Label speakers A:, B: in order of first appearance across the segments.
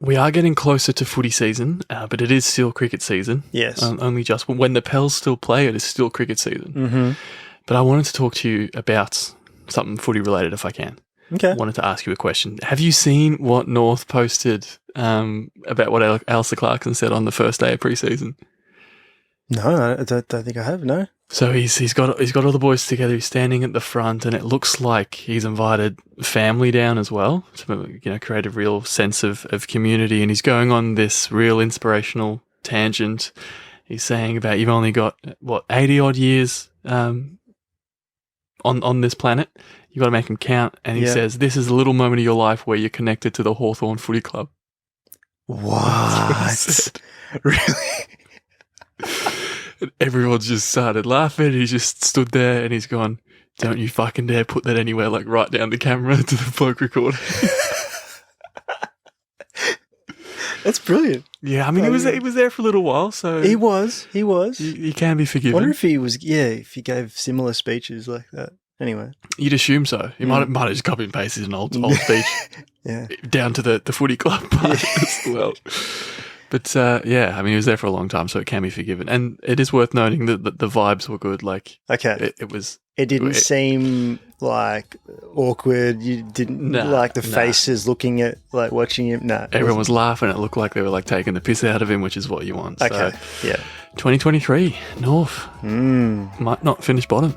A: We are getting closer to footy season, but it is still cricket season.
B: Yes.
A: Only just when the Pels still play, it is still cricket season.
B: Mm-hmm.
A: But I wanted to talk to you about something footy related if I can.
B: Okay.
A: I wanted to ask you a question. Have you seen what North posted about what Alistair Clarkson said on the first day of pre-season?
B: No, I don't think I have, no.
A: So he's got all the boys together. He's standing at the front, and it looks like he's invited family down as well to create a real sense of community. And he's going on this real inspirational tangent. He's saying about you've only got 80 odd years on this planet. You got to make them count. And he says this is a little moment of your life where you're connected to the Hawthorn Footy Club.
B: What? Really?
A: And everyone just started laughing. He just stood there and he's gone, don't you fucking dare put that anywhere, like right down the camera to the bloke recording.
B: That's brilliant.
A: Yeah, I mean, he was there for a little while, so...
B: He was.
A: He can be forgiven.
B: I wonder if he was, if he gave similar speeches like that. Anyway.
A: You'd assume so. He might have just copied and pasted an old speech.
B: Yeah.
A: Down to the footy club part as well. But, I mean, he was there for a long time, so it can be forgiven. And it is worth noting that the vibes were good. Like,
B: okay.
A: It
B: didn't seem like awkward. You didn't like the faces looking at, like, watching him. No.
A: Everyone was laughing. It looked like they were, like, taking the piss out of him, which is what you want.
B: Okay.
A: So,
B: yeah.
A: 2023, North. Might not finish bottom.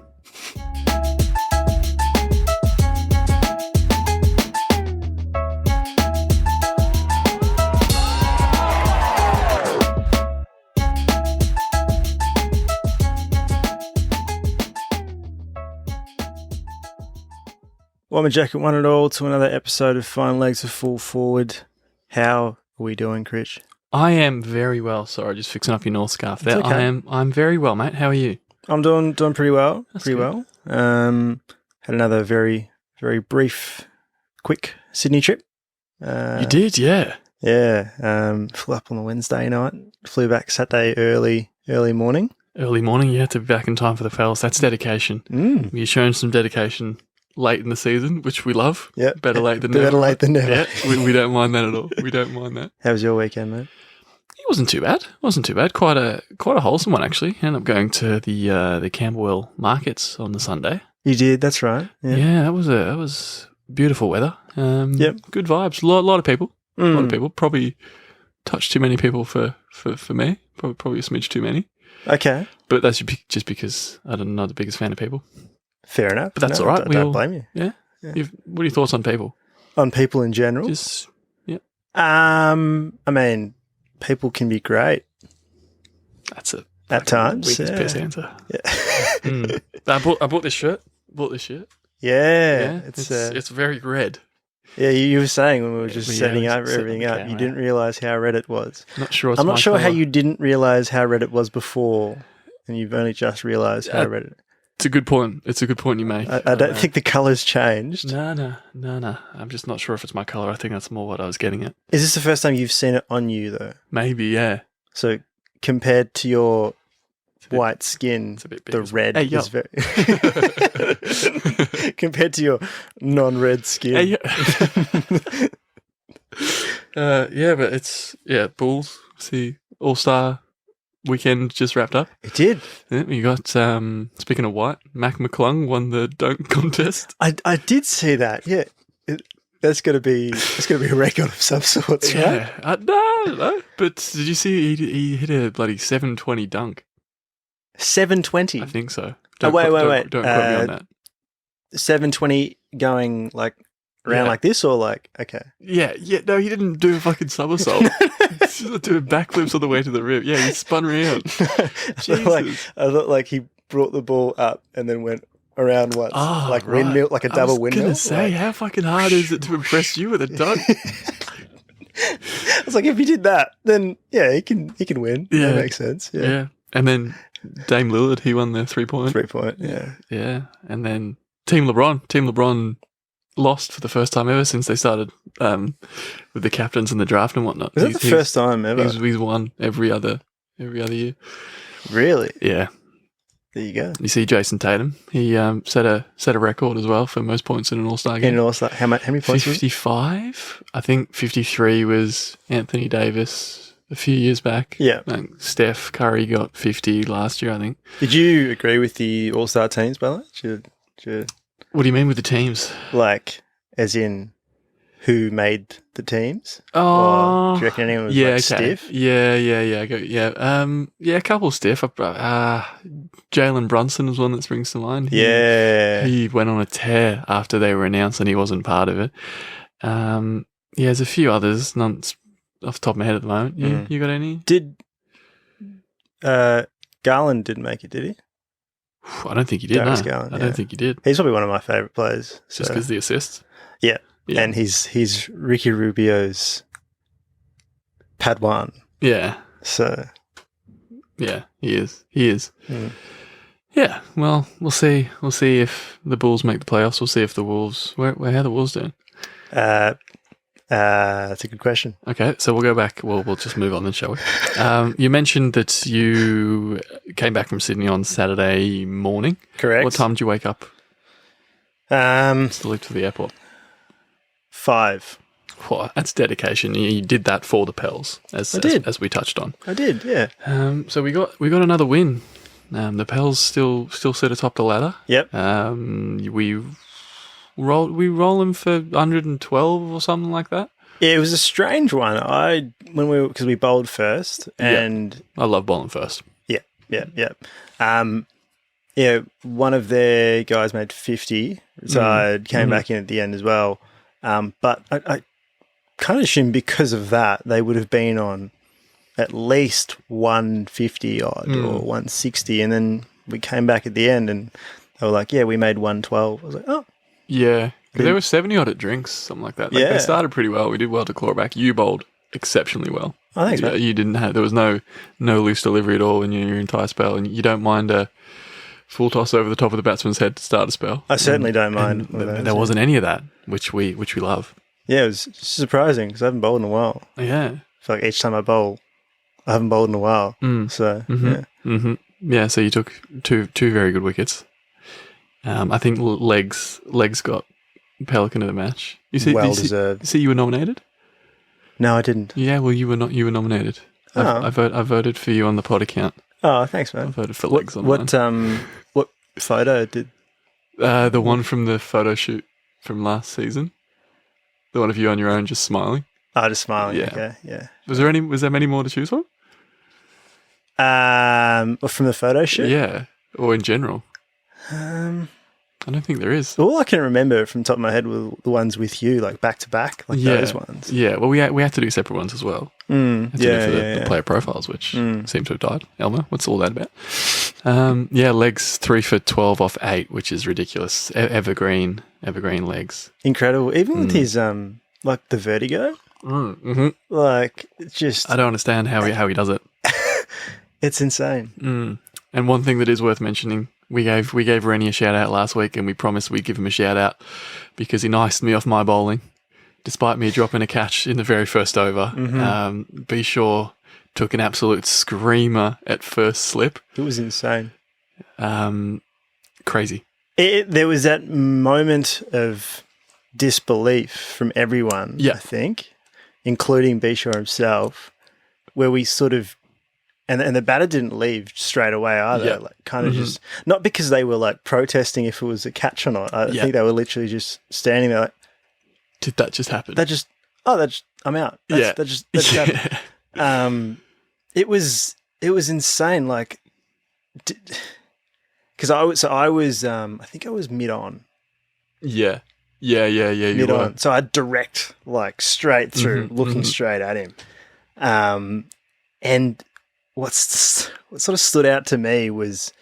B: Welcome, Jacket One and all, to another episode of Fine Legs of Full Forward. How are we doing, Critch?
A: I am very well. Sorry, just fixing up your North scarf there.
B: It's okay.
A: I'm very well, mate. How are you?
B: I'm doing pretty well.
A: That's
B: pretty
A: good.
B: well. Had another very, very brief, quick Sydney trip.
A: You did, yeah.
B: Yeah. Flew up on the Wednesday night. Flew back Saturday early morning.
A: Early morning, you had to be back in time for the Pels. That's dedication. You've shown some dedication late in the season, which we love.
B: Yeah.
A: Better late than never.
B: Better late than never.
A: Yeah, we don't mind that at all. We don't mind that.
B: How was your weekend, mate?
A: It wasn't too bad. Quite a wholesome one, actually. Ended up going to the Camberwell markets on the Sunday.
B: You did, that's right.
A: Yeah, that was beautiful weather.
B: Yep.
A: Good vibes. A lot of people. A lot of people. Probably touched too many people for me. Probably a smidge too many.
B: Okay.
A: But that's just because I'm not the biggest fan of people.
B: Fair enough.
A: But that's all right.
B: I don't blame you.
A: Yeah. What are your thoughts on people?
B: On people in general? I mean, people can be great.
A: That's a
B: at times.
A: Weakest piss answer.
B: Yeah.
A: I bought this shirt.
B: Yeah.
A: It's very red.
B: Yeah, you were saying when we were just setting
A: everything
B: up, you didn't realise how red it was.
A: I'm
B: not sure how you didn't realise how red it was before, and you've only just realised how red it.
A: It's a good point. You make.
B: I don't think the colour's changed.
A: No. I'm just not sure if it's my colour. I think that's more what I was getting at.
B: Is this the first time you've seen it on you, though?
A: Maybe, yeah.
B: So compared to your white skin, the red is very... compared to your non-red skin.
A: But it's... Yeah, Bulls. See, All-Star weekend just wrapped up.
B: It did.
A: Yeah, you got, speaking of white, Mac McClung won the dunk contest.
B: I did see that, yeah. That's got to be a record of some sorts, right?
A: Yeah. No. But did you see he hit a bloody 720 dunk?
B: 720?
A: I think so.
B: Wait.
A: Don't quote me on that.
B: 720 going like around like this or like, okay.
A: Yeah. No, he didn't do a fucking somersault. He's doing backflips on the way to the rim. Yeah, he spun around.
B: I thought like he brought the ball up and then went around once, windmill, like a double windmill.
A: I was going to say, how fucking hard is it to impress you with a dunk?
B: I was like, if he did that, then yeah, he can win. Yeah, that makes sense. Yeah.
A: And then Dame Lillard, he won the 3-point.
B: 3-point, yeah.
A: Yeah, and then Team LeBron lost for the first time ever since they started with the captains and the draft and whatnot.
B: Is that the first time ever?
A: He's won every other year.
B: Really?
A: Yeah.
B: There you go.
A: You see Jason Tatum. He set a record as well for most points in an All-Star game.
B: In an All-Star, how many points?
A: 55. I think 53 was Anthony Davis a few years back.
B: Yeah.
A: Steph Curry got 50 last year, I think.
B: Did you agree with the All-Star teams, by the way?
A: What do you mean with the teams?
B: Like, as in who made the teams?
A: Oh,
B: do you reckon anyone was
A: okay.
B: stiff?
A: Yeah. A couple stiff. Jalen Brunson was one that springs to mind. He went on a tear after they were announced, and he wasn't part of it. There's a few others, none off the top of my head at the moment. Yeah, you got any?
B: Did Garland didn't make it? Did he?
A: I don't think he did.
B: Darius
A: No.
B: Garland,
A: I don't think he did.
B: He's probably one of my favourite players.
A: Just because the assists.
B: Yeah. And he's Ricky Rubio's Padawan.
A: Yeah.
B: So.
A: Yeah, he is.
B: Mm.
A: Yeah. Well, we'll see. We'll see if the Bulls make the playoffs. We'll see if the Wolves. How are the Wolves doing?
B: That's a good question.
A: Okay, so we'll go back. We'll just move on then, shall we? You mentioned that you came back from Sydney on Saturday morning.
B: Correct.
A: What time did you wake up? To leave to the airport.
B: 5.
A: Whoa, that's dedication. You did that for the Pels, as we touched on.
B: I did, yeah.
A: So we got another win. The Pels still sit atop the ladder.
B: Yep.
A: We roll them for 112 or something like that.
B: Yeah, it was a strange one. Because we bowled first, and
A: I love bowling first.
B: Yeah. One of their guys made 50, so I came back in at the end as well. But I kind of assumed because of that they would have been on at least 150 odd or 160, and then we came back at the end and they were like, "Yeah, we made 112." I was like, "Oh."
A: Yeah, there were 70 odd at drinks, something like that. They started pretty well. We did well to claw it back. You bowled exceptionally well.
B: Oh, thanks, mate.
A: You didn't have, there was no loose delivery at all in your entire spell, and you don't mind a full toss over the top of the batsman's head to start a spell.
B: I certainly don't mind.
A: There wasn't any of that, which we love.
B: Yeah, it was surprising because I haven't bowled in a while.
A: Yeah.
B: I feel like each time I bowl, I haven't bowled in a while. So, yeah.
A: Mm-hmm. Yeah, so you took two very good wickets. I think legs got Pelican of the match.
B: Deserved.
A: You see you were nominated?
B: No, I didn't.
A: Yeah, well, you were nominated.
B: Oh.
A: I voted for you on the pod account.
B: Oh, thanks, man.
A: I voted for legs on mine.
B: What photo did?
A: The one from the photo shoot from last season. The one of you on your own, just smiling.
B: Oh, just smiling.
A: Yeah.
B: Okay, yeah.
A: Was there many more to choose from?
B: From the photo shoot?
A: Yeah, or in general. I don't think there is.
B: All I can remember from the top of my head were the ones with you, like back to back, like those ones.
A: Yeah, well, we had to do separate ones as well. The player profiles, which seem to have died. Elmer, what's all that about? Legs 3 for 12 off 8, which is ridiculous. Evergreen legs.
B: Incredible. Even with his like the vertigo, like it's just.
A: I don't understand how he does it.
B: It's insane.
A: And one thing that is worth mentioning. We gave Rennie a shout out last week, and we promised we'd give him a shout out because he niced me off my bowling, despite me dropping a catch in the very first over. Be Sure took an absolute screamer at first slip.
B: It was insane.
A: Crazy.
B: There was that moment of disbelief from everyone, I think, including B Sure himself, where we sort of. And the batter didn't leave straight away either.
A: Yeah.
B: Like kind of just not because they were like protesting if it was a catch or not. I think they were literally just standing there like,
A: did that just happen?
B: I'm out. That just happened. It was insane. Like, because I was I think I was mid on.
A: Yeah. You were.
B: So I direct like straight through, looking straight at him, and. What sort of stood out to me was,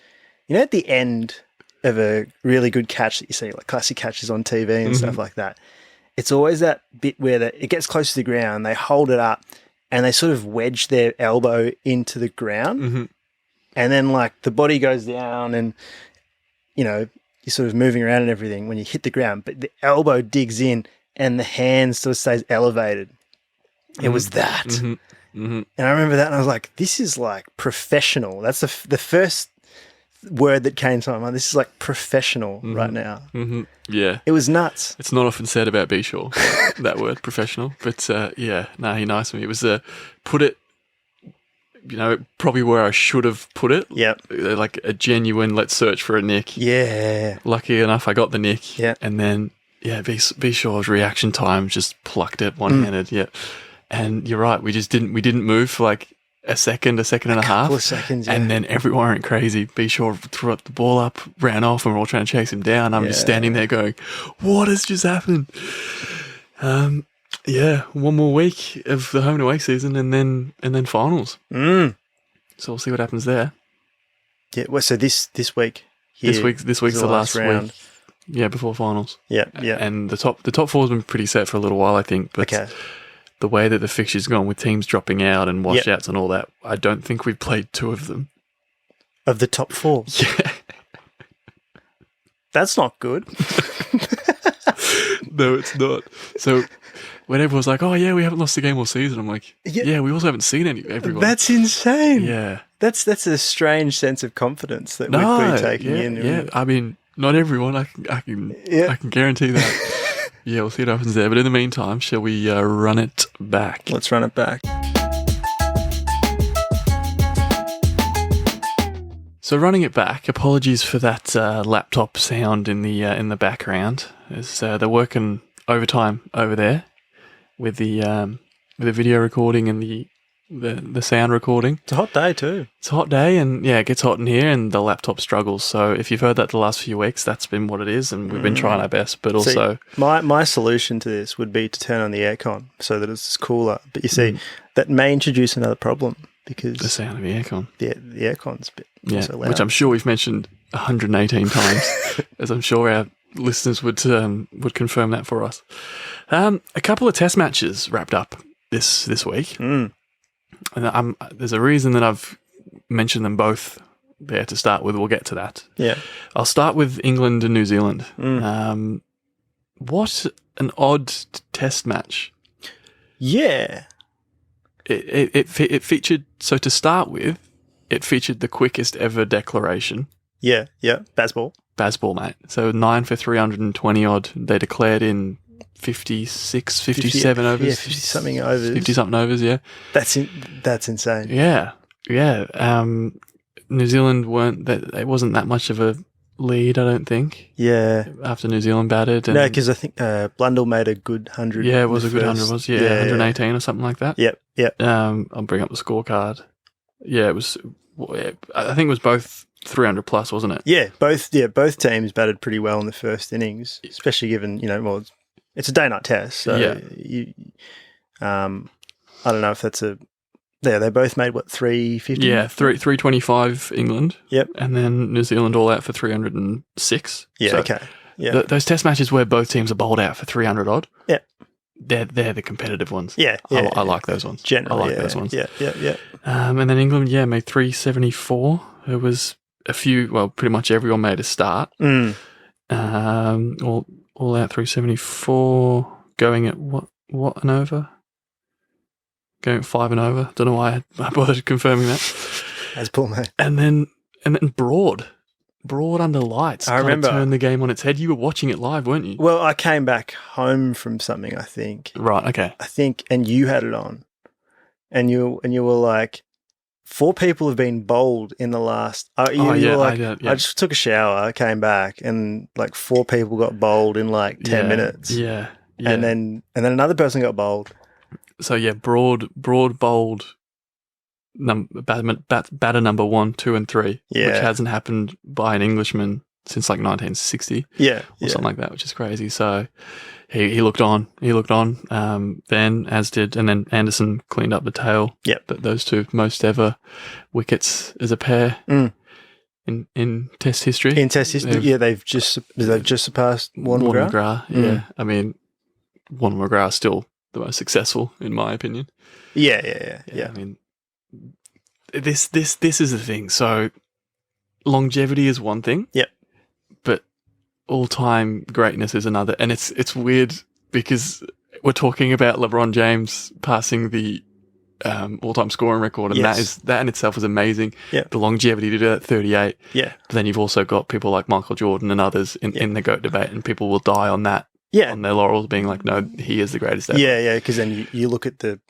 B: at the end of a really good catch that you see, like classic catches on TV and stuff like that, it's always that bit where it gets close to the ground, they hold it up, and they sort of wedge their elbow into the ground, and then like the body goes down, and you're sort of moving around and everything when you hit the ground, but the elbow digs in, and the hand sort of stays elevated. It was that. And I remember that and I was like, this is like professional. That's the first word that came to my mind. This is like professional right now.
A: Mm-hmm. Yeah.
B: It was nuts.
A: It's not often said about Bishaw, that word, professional. But he nice with me. It was put it, probably where I should have put it.
B: Yep.
A: Like a genuine, let's search for a nick.
B: Yeah.
A: Lucky enough, I got the nick.
B: Yeah.
A: And then, Bishaw's reaction time just plucked it one-handed. Yeah. And you're right, we didn't move for like a second and a half.
B: Couple of seconds, yeah.
A: And then everyone went crazy. Bishaw threw up the ball up, ran off, and we're all trying to chase him down. I'm just standing there going, what has just happened? One more week of the home and away season and then finals. So we'll see what happens there.
B: Yeah, well, so this week here,
A: this week's the last
B: round.
A: week. Yeah, before finals.
B: Yeah.
A: And the top four's been pretty set for a little while, I think. But the way that the fixture's gone with teams dropping out and washouts and all that, I don't think we've played two of them.
B: Of the top four?
A: Yeah.
B: That's not good.
A: No, it's not. So when everyone's like, oh, yeah, we haven't lost a game all season, I'm like, yeah, we also haven't seen everyone.
B: That's insane.
A: Yeah.
B: That's a strange sense of confidence that we've been taking in.
A: Yeah, I mean, not everyone. I can guarantee that. Yeah, we'll see what happens there. But in the meantime, shall we run it back?
B: Let's run it back.
A: So running it back, apologies for that laptop sound in the background. As they're working overtime over there with the video recording and the sound recording.
B: It's a hot day too.
A: It's a hot day, and it gets hot in here, and the laptop struggles. So if you've heard that the last few weeks, that's been what it is, and we've been trying our best. But also,
B: my solution to this would be to turn on the aircon so that it's cooler. But you see, that may introduce another problem because
A: the sound of the aircon.
B: The aircon's a bit also loud.
A: Which I'm sure we've mentioned 118 times, as I'm sure our listeners would confirm that for us. A couple of test matches wrapped up this week. And there's a reason that I've mentioned them both there to start with. We'll get to that. Yeah. I'll start with England and New Zealand. What an odd test match.
B: Yeah.
A: It featured, so to start with, it featured the quickest ever declaration.
B: Yeah.
A: Bazball, mate. So 9 for 320 odd. They declared in 56, 57 overs.
B: Yeah, 50-something overs.
A: 50-something overs, yeah.
B: That's insane.
A: Yeah. New Zealand it wasn't that much of a lead, I don't think.
B: Yeah.
A: After New Zealand batted.
B: No, because I think Blundell made a good 100.
A: Yeah, it was a good 100, 118 or something like that.
B: Yep.
A: I'll bring up the scorecard. Yeah, it was, I think it was both 300 plus, wasn't it?
B: Yeah, both teams batted pretty well in the first innings, especially given, it's a day-night test. So, I don't know if that's they both made, 350?
A: Yeah, 325 England.
B: Yep.
A: And then New Zealand all out for 306.
B: Yeah,
A: so
B: okay. Yeah.
A: Those test matches where both teams are bowled out for 300 odd.
B: Yeah.
A: They're the competitive ones.
B: Yeah.
A: I like those ones.
B: Generally,
A: I like those ones.
B: Yeah.
A: And then England, made 374. It was pretty much everyone made a start. All out 374, going at what an over? Going at 5 and over. Don't know why I bothered confirming that.
B: As Paul, mate.
A: And then Broad under lights.
B: I remember.
A: Turned the game on its head. You were watching it live, weren't you?
B: Well, I came back home from something, I think.
A: Right, okay.
B: I think, and you had it on. And you were like, 4 people have been bowled in the last... I just took a shower, I came back, and 4 people got bowled in 10 minutes.
A: Yeah.
B: And then another person got bowled.
A: So, Broad bowled batter number 1, 2 and 3, which hasn't happened by an Englishman since 1960.
B: Yeah.
A: Or something like that, which is crazy. So he looked on. Then, as did, and then Anderson cleaned up the tail.
B: Yep.
A: But those 2 most ever wickets as a pair in Test history.
B: In Test history, they've just surpassed Warner McGrath.
A: Yeah. I mean, Warner McGrath is still the most successful, in my opinion.
B: Yeah.
A: I mean, this is the thing. So longevity is one thing.
B: Yep.
A: But all-time greatness is another. And it's weird because we're talking about LeBron James passing the all-time scoring record, and that in itself is amazing.
B: Yeah.
A: The longevity to do that, 38.
B: Yeah.
A: But then you've also got people like Michael Jordan and others in the GOAT debate, and people will die on that, on their laurels, being like, no, he is the greatest ever.
B: Yeah, because then you look at the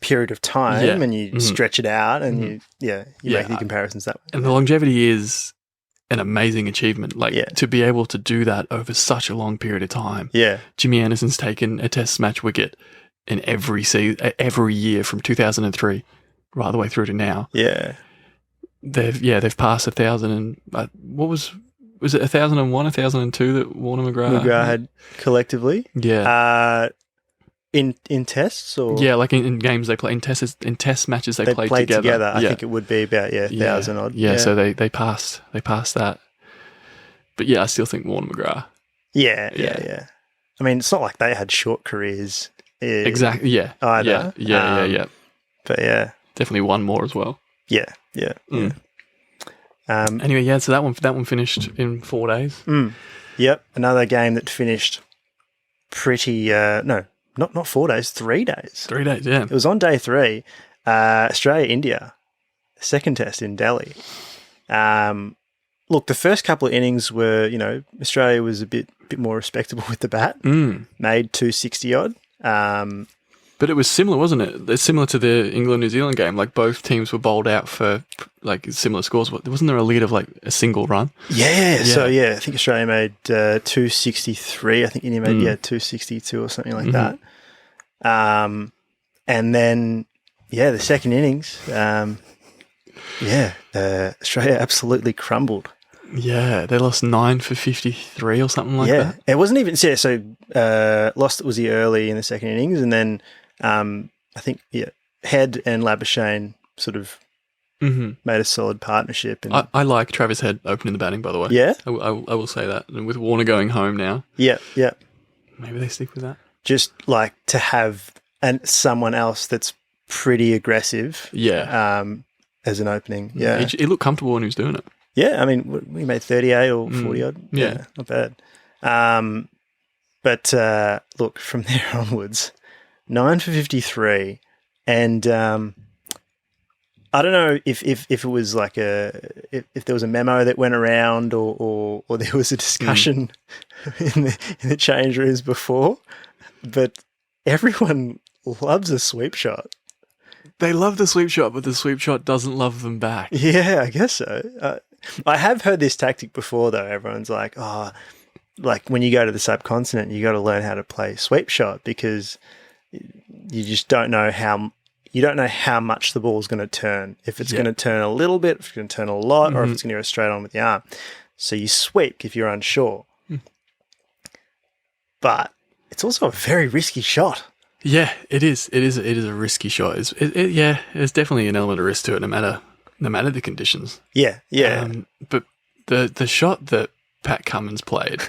B: period of time and you stretch it out and you make the comparisons that way.
A: And the longevity is an amazing achievement. Like, to be able to do that over such a long period of time.
B: Yeah.
A: Jimmy Anderson's taken a test match wicket in every year from 2003 right the way through to now.
B: Yeah.
A: They've passed 1,000 and what was it 1,001, 1,002 that Warner McGrath
B: had collectively?
A: Yeah.
B: In tests or
A: like in games they play in test matches they played together.
B: I think it would be about 1,000 odd.
A: Yeah, so they passed that. But I still think Warner McGrath.
B: Yeah. I mean, it's not like they had short careers.
A: Exactly. Yeah.
B: Either.
A: Yeah.
B: But
A: definitely one more as well.
B: Yeah.
A: Anyway, so that one finished in 4 days.
B: Yep. Another game that finished pretty. Not 4 days, 3 days.
A: 3 days. Yeah.
B: It was on day 3. Australia India, second test in Delhi. Look, the first couple of innings were, Australia was a bit more respectable with the bat. Made 260 odd.
A: But it was similar, wasn't it? It's similar to the England-New Zealand game. Like, both teams were bowled out for like similar scores. Wasn't there a lead of like a single run?
B: Yeah. So I think Australia made 263. I think India made 262 or something like that. And then the second innings, Australia absolutely crumbled.
A: Yeah, they lost 9 for 53 or something like that.
B: It wasn't even so. Lost it was early in the second innings, and then I think Head and Labuschagne sort of made a solid partnership. And
A: I like Travis Head opening the batting, by the way.
B: Yeah,
A: I will say that. And with Warner going home now,
B: yeah,
A: maybe they stick with that.
B: Just like to have someone else that's pretty aggressive.
A: Yeah,
B: as an opening. Yeah,
A: he looked comfortable when he was doing it.
B: Yeah, I mean, we made 38 or 40 odd.
A: Yeah,
B: not bad. But look, from there onwards, 9 for 53, and I don't know if it was like if there was a memo that went around or there was a discussion in the change rooms before, but everyone loves a sweep shot.
A: They love the sweep shot, but the sweep shot doesn't love them back.
B: Yeah, I guess so. I have heard this tactic before, though. Everyone's like, like when you go to the subcontinent, you got to learn how to play sweep shot because you just don't know how much the ball's going to turn. If it's going to turn a little bit, if it's going to turn a lot, or if it's going to go straight on with the arm. So you sweep if you're unsure. But it's also a very risky shot.
A: Yeah, it is. It is a risky shot. There's definitely an element of risk to it, no matter the conditions.
B: Yeah.
A: But the shot that Pat Cummins played,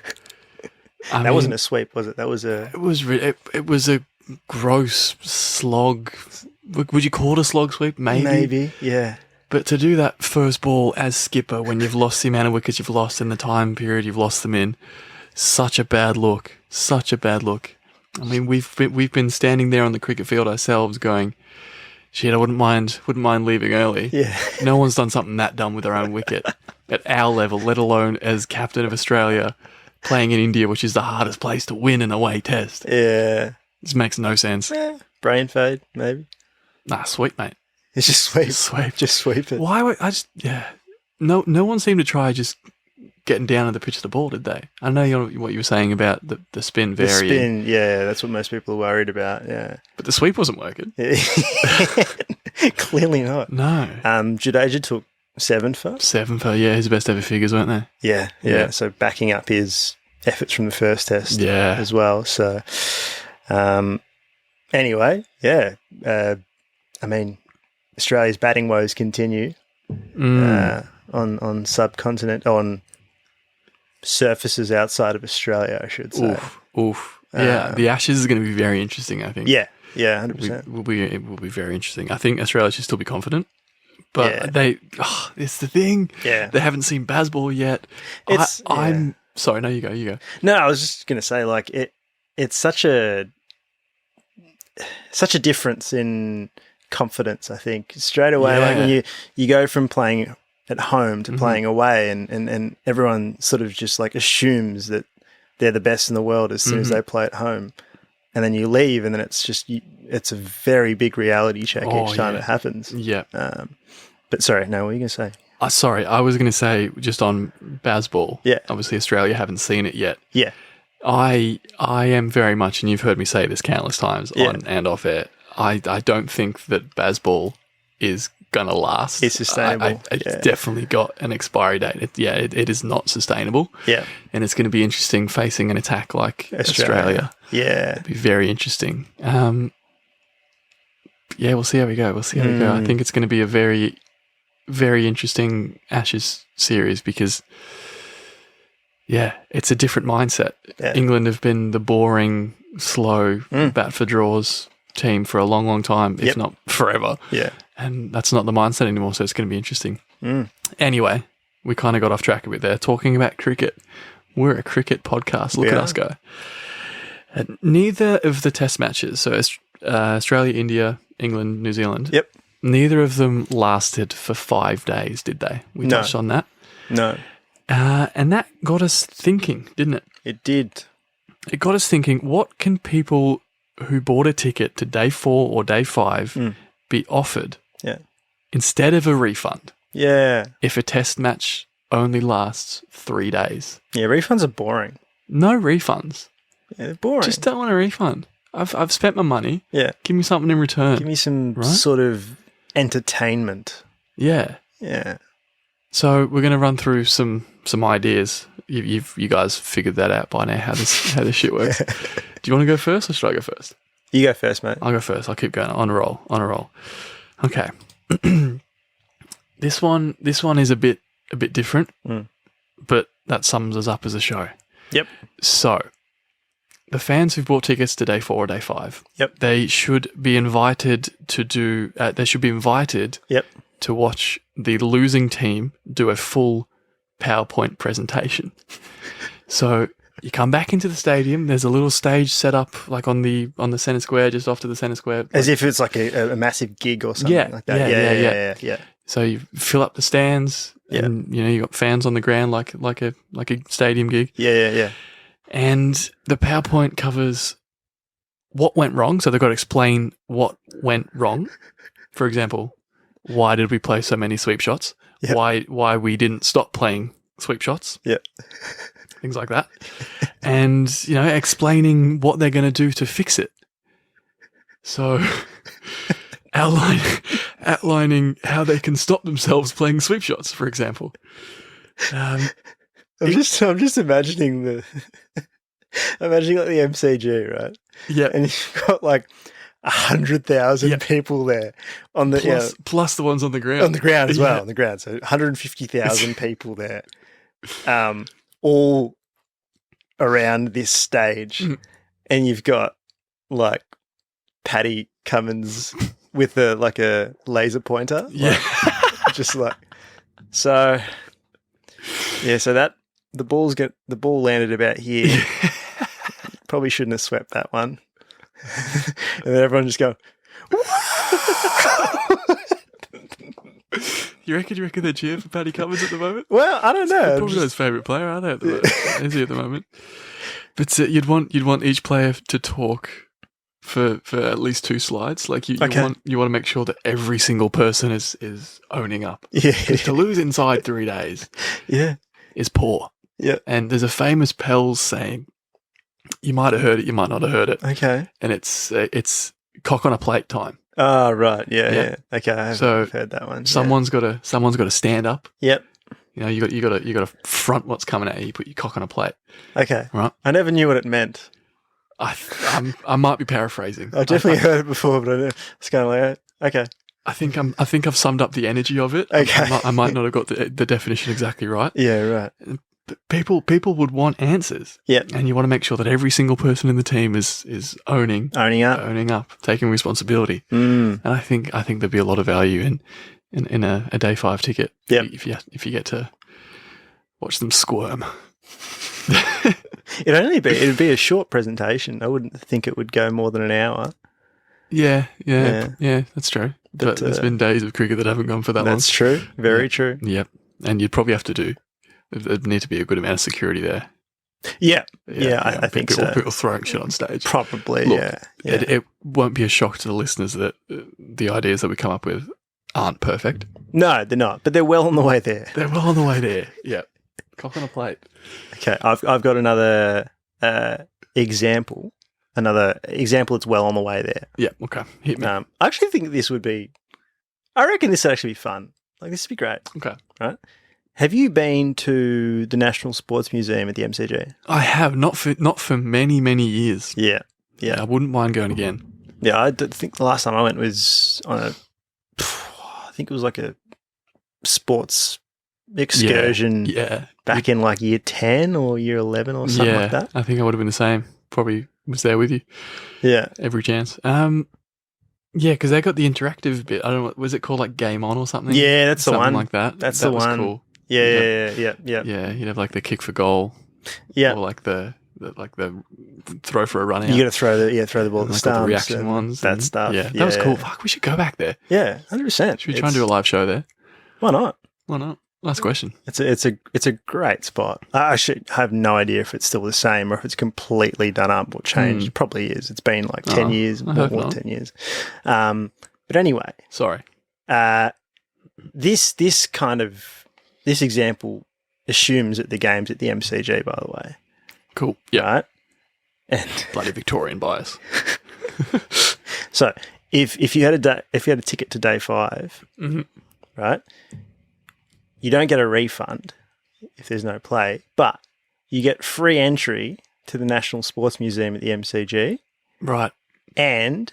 B: that wasn't a sweep, was it? That was a.
A: It was a gross slog. Would you call it a slog sweep?
B: Maybe. Yeah.
A: But to do that first ball as skipper when you've lost the amount of wickets you've lost in the time period you've lost them in, such a bad look. Such a bad look. I mean, we've been standing there on the cricket field ourselves going, shit, I wouldn't mind leaving early.
B: Yeah.
A: No one's done something that dumb with their own wicket at our level, let alone as captain of Australia playing in India, which is the hardest place to win an away test.
B: Yeah.
A: This makes no sense.
B: Brain fade, maybe.
A: Nah, sweep, mate.
B: It's just sweep.
A: Just sweep it. Why would No one seemed to try just getting down at the pitch of the ball, did they? I know what you were saying about the spin varying.
B: The spin, yeah, that's what most people are worried about, yeah.
A: But the sweep wasn't working.
B: Clearly not.
A: No.
B: Jadeja took 7 for.
A: 7 for, his best ever figures, weren't they?
B: Yeah. So backing up his efforts from the first test as well. So, anyway, I mean, Australia's batting woes continue on subcontinent, on surfaces outside of Australia, I should say.
A: Oof. Yeah, the Ashes is going to be very interesting, I think.
B: Yeah, 100%.
A: It will be very interesting. I think Australia should still be confident, but it's the thing.
B: Yeah.
A: They haven't seen Bazball yet. I'm sorry, no, you go.
B: No, I was just going to say, like, it's such a difference in confidence, I think. Straight away, like when you go from playing at home to playing away and everyone sort of just like assumes that they're the best in the world as soon as they play at home. And then you leave and then it's just, it's a very big reality check each time it happens.
A: Yeah.
B: But sorry, no, what were you going to say?
A: Sorry, I was going to say just on Bazball.
B: Yeah.
A: Obviously, Australia haven't seen it yet.
B: Yeah.
A: I am very much, and you've heard me say this countless times on and off air, I don't think that Bazball is going to last.
B: It's sustainable.
A: It's definitely got an expiry date. It is not sustainable.
B: Yeah.
A: And it's going to be interesting facing an attack like Australia.
B: Yeah.
A: It'll be very interesting. We'll see how we go. I think it's going to be a very, very interesting Ashes series because, it's a different mindset. Yeah. England have been the boring, slow, bat for draws team for a long, long time, if not forever.
B: Yeah.
A: And that's not the mindset anymore, so it's going to be interesting. Anyway, we kind of got off track a bit there, talking about cricket. We're a cricket podcast. Look at us go. Neither of the test matches, so Australia, India, England, New Zealand, neither of them lasted for 5 days, did they? We touched on that.
B: No.
A: And that got us thinking, didn't it?
B: It did.
A: It got us thinking, what can people who bought a ticket to day 4 or day 5 be offered instead of a refund?
B: Yeah.
A: If a test match only lasts 3 days.
B: Yeah, refunds are boring.
A: No refunds.
B: Yeah, they're boring.
A: Just don't want a refund. I've spent my money.
B: Yeah.
A: Give me something in return.
B: Give me some sort of entertainment.
A: Yeah.
B: Yeah.
A: So we're going to run through some ideas. You guys figured that out by now, how this shit works. Do you want to go first or should I go first?
B: You go first, mate.
A: I'll go first. I'll keep going. On a roll. Okay. This one is a bit different, but that sums us up as a show.
B: Yep.
A: So, the fans who've bought tickets to day 4 or day 5, they should be invited to to watch the losing team do a full PowerPoint presentation. So you come back into the stadium. There's a little stage set up, like on the centre square, just off to the centre square,
B: as if it's like a massive gig or something like that. Yeah.
A: So you fill up the stands, and you got fans on the ground, like a stadium gig.
B: Yeah.
A: And the PowerPoint covers what went wrong. So they've got to explain what went wrong. For example, why did we play so many sweep shots? Yep. Why we didn't stop playing sweep shots?
B: Yeah.
A: Things like that. And, explaining what they're going to do to fix it. So outlining how they can stop themselves playing sweep shots, for example.
B: I'm just imagining like the MCG, right?
A: Yeah.
B: And you've got like 100,000 people there on the
A: plus the ones on the ground.
B: On the ground as well, on the ground. So 150,000 people there. All around this stage. And you've got like Paddy Cummins with a laser pointer. Just like so that the ball landed about here. Probably shouldn't have swept that one. And then everyone just go,
A: You reckon they cheer for Paddy Cummins at the moment?
B: Well, I don't know.
A: Probably his favourite player, are they? Is he at the moment? But you'd want each player to talk for at least 2 slides. Like you want to make sure that every single person is owning up.
B: Yeah.
A: To lose inside 3 days, is poor.
B: Yeah.
A: And there's a famous Pels saying. You might have heard it, you might not have heard it.
B: Okay.
A: And it's cock on a plate time.
B: Oh, right. Yeah. Okay, I've heard that one.
A: Someone's got to stand up.
B: Yep.
A: You got to front what's coming at you. You put your cock on a plate.
B: Okay.
A: Right.
B: I never knew what it meant.
A: I might be paraphrasing.
B: I've definitely heard it before, but it's kind of like okay.
A: I think I've summed up the energy of it.
B: Okay.
A: I might not have got the definition exactly right.
B: Yeah. Right.
A: But people would want answers.
B: Yeah.
A: And you want to make sure that every single person in the team is owning up, taking responsibility. And I think there'd be a lot of value in a day 5 ticket.
B: Yep.
A: If you get to watch them squirm.
B: It'd be a short presentation. I wouldn't think it would go more than an hour.
A: Yeah,
B: Yeah.
A: that's true.
B: But,
A: But there's been days of cricket that haven't gone for that long.
B: That's true. Very true.
A: Yep. And you'd probably have to there'd need to be a good amount of security there.
B: Yeah. I think
A: people,
B: so.
A: People throwing shit on stage.
B: Probably,
A: Look,
B: yeah.
A: It won't be a shock to the listeners that the ideas that we come up with aren't perfect.
B: No, they're not, but they're well on the way there.
A: They're well on the way there. Yeah. Cock on a plate.
B: Okay, I've got another example. Another example that's well on the way there.
A: Yeah, okay. Hit me.
B: I actually think this would be... I reckon this would actually be fun. Like, this would be great.
A: Okay.
B: Right? Have you been to the National Sports Museum at the MCG?
A: I have, not for many, many years.
B: Yeah.
A: I wouldn't mind going again.
B: Yeah, I think the last time I went was on I think it was like a sports excursion back in like year 10 or year 11 or something like that.
A: I think I would have been the same. Probably was there with you.
B: Yeah.
A: Every chance. Because they got the interactive bit. I don't know, was it called like Game On or something?
B: Yeah, that's the one.
A: Something like that.
B: That's
A: that
B: the
A: was
B: one.
A: Cool.
B: Yeah.
A: Yeah, you'd have like the kick for goal.
B: Yeah.
A: Or like the throw for a run out.
B: You got to throw the ball at the
A: like
B: stumps.
A: all the reaction ones.
B: That stuff.
A: Yeah, that was cool. Fuck, we should go back there.
B: Yeah, 100%.
A: Should we try and do a live show there?
B: Why not?
A: Why not? Last question.
B: It's a great spot. I should have no idea if it's still the same or if it's completely done up or changed. It probably is. It's been like 10 years, more than 10 years. But anyway.
A: Sorry.
B: This example assumes that the game's at the MCG, by the way.
A: Cool. Yeah.
B: Right? And
A: bloody Victorian bias.
B: So if you had a ticket to day 5, right? You don't get a refund if there's no play, but you get free entry to the National Sports Museum at the MCG.
A: Right.
B: And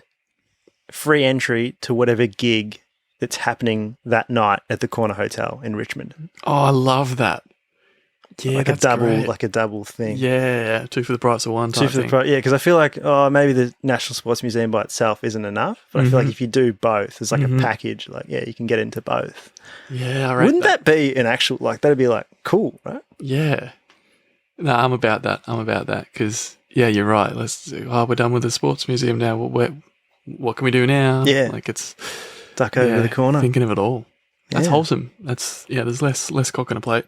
B: free entry to whatever gig that's happening that night at the Corner Hotel in Richmond.
A: Oh, I love that. Yeah,
B: like
A: that's
B: a double thing.
A: Yeah, 2 for the price of 1 type thing.
B: Yeah, because I feel like maybe the National Sports Museum by itself isn't enough, but I feel like if you do both, there's like a package. Like, you can get into both.
A: Yeah, I reckon.
B: Wouldn't that be an actual that'd be like cool, right?
A: Yeah. No, I'm about that because you're right. We're done with the sports museum now. What can we do now?
B: Yeah,
A: like it's
B: duck over to the corner.
A: Thinking of it all. That's wholesome. That's there's less cock on a plate